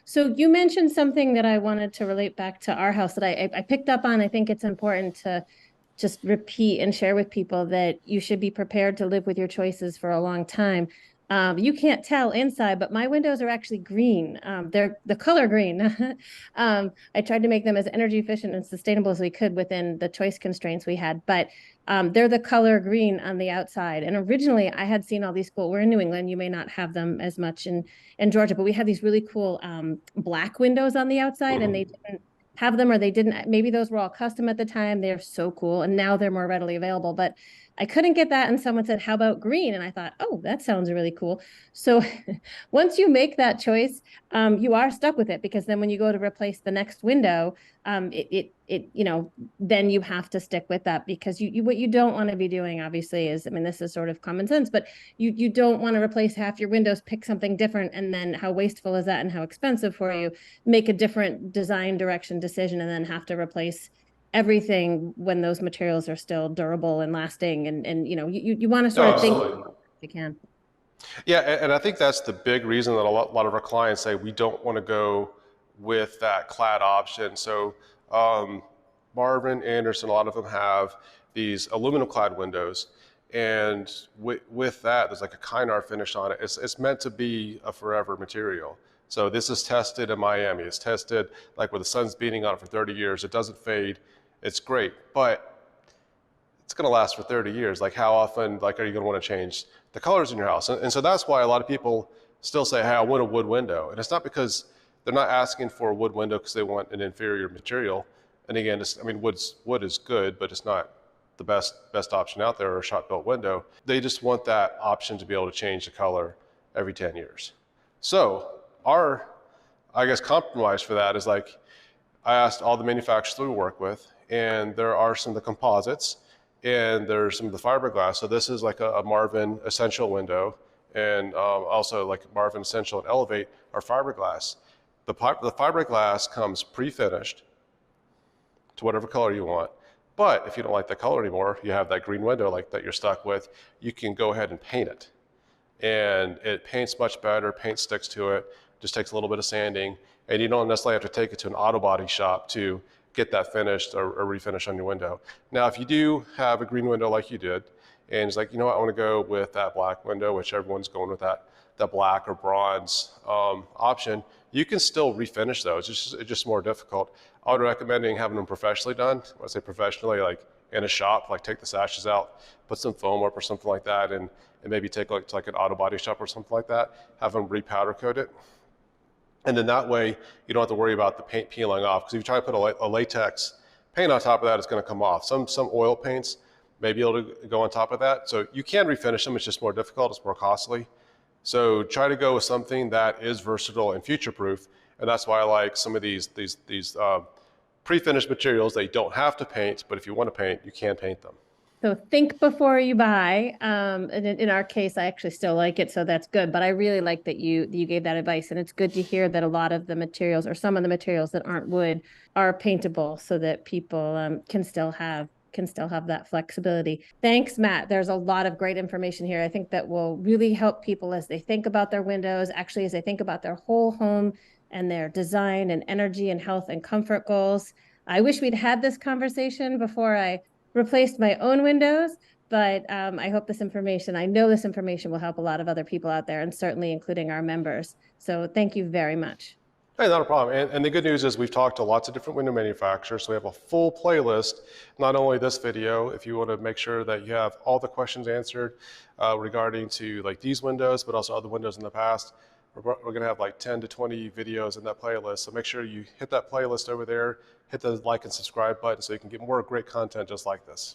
So you mentioned something that I wanted to relate back to our house that I picked up on. I think it's important to just repeat and share with people that you should be prepared to live with your choices for a long time. You can't tell inside, but my windows are actually green. They're the color green. I tried to make them as energy efficient and sustainable as we could within the choice constraints we had, but they're the color green on the outside. And originally, I had seen all these cool. We're in New England. You may not have them as much in Georgia, but we had these really cool black windows on the outside, and they didn't have them, or they didn't. Maybe those were all custom at the time. They're so cool, and now they're more readily available. But I couldn't get that, and someone said, "How about green?" And I thought, "Oh, that sounds really cool." So once you make that choice, you are stuck with it, because then when you go to replace the next window, then you have to stick with that, because you what you don't want to be doing, obviously, is, I mean, this is sort of common sense, but you don't want to replace half your windows, pick something different, and then how wasteful is that and how expensive for you? Make a different design direction decision and then have to replace everything when those materials are still durable and lasting, and you want to No, sort of think absolutely. if you can. Yeah, and I think that's the big reason that a lot of our clients say we don't want to go with that clad option. So um, Marvin, Anderson, a lot of them have these aluminum clad windows, and with that, there's like a Kynar finish on it. It's meant to be a forever material. So this is tested in Miami. It's tested like where the sun's beating on it for 30 years. It doesn't fade. It's great, but it's going to last for 30 years. Like, how often, like, are you going to want to change the colors in your house? And so that's why a lot of people still say, hey, I want a wood window. And it's not because they're not asking for a wood window because they want an inferior material. And again, I mean, wood is good, but it's not the best option out there, or a shot built window. They just want that option to be able to change the color every 10 years. So our, I guess, compromise for that is, like, I asked all the manufacturers we work with, and there are some of the composites, and there's some of the fiberglass. So this is like a Marvin Essential window, and also like Marvin Essential and Elevate are fiberglass. The fiberglass comes pre-finished to whatever color you want. But if you don't like that color anymore, you have that green window like that you're stuck with, you can go ahead and paint it. And it paints much better, paint sticks to it, just takes a little bit of sanding, and you don't necessarily have to take it to an auto body shop to get that finished or refinish on your window. Now, if you do have a green window like you did, and it's like, you know what, I want to go with that black window, which everyone's going with that black or bronze option, you can still refinish those. It's just more difficult. I would recommend having them professionally done. When I say professionally, like in a shop, like take the sashes out, put some foam up or something like that, and maybe take like to like an auto body shop or something like that, have them repowder coat it. And then that way, you don't have to worry about the paint peeling off. Because if you try to put a latex paint on top of that, it's going to come off. Some oil paints may be able to go on top of that. So you can refinish them. It's just more difficult. It's more costly. So try to go with something that is versatile and future-proof. And that's why I like some of these pre-finished materials that you don't have to paint, but if you want to paint, you can paint them. So think before you buy. And in our case, I actually still like it, so that's good. But I really like that you gave that advice, and it's good to hear that a lot of the materials, or some of the materials that aren't wood, are paintable, so that people can still have that flexibility. Thanks, Matt. There's a lot of great information here. I think that will really help people as they think about their windows, actually as they think about their whole home and their design and energy and health and comfort goals. I wish we'd had this conversation before I replaced my own windows, but I know this information will help a lot of other people out there, and certainly including our members. So thank you very much. Hey, not a problem. And the good news is we've talked to lots of different window manufacturers, so we have a full playlist, not only this video, if you want to make sure that you have all the questions answered regarding to like these windows, but also other windows in the past. We're going to have like 10 to 20 videos in that playlist, so make sure you hit that playlist over there, hit the like and subscribe button so you can get more great content just like this.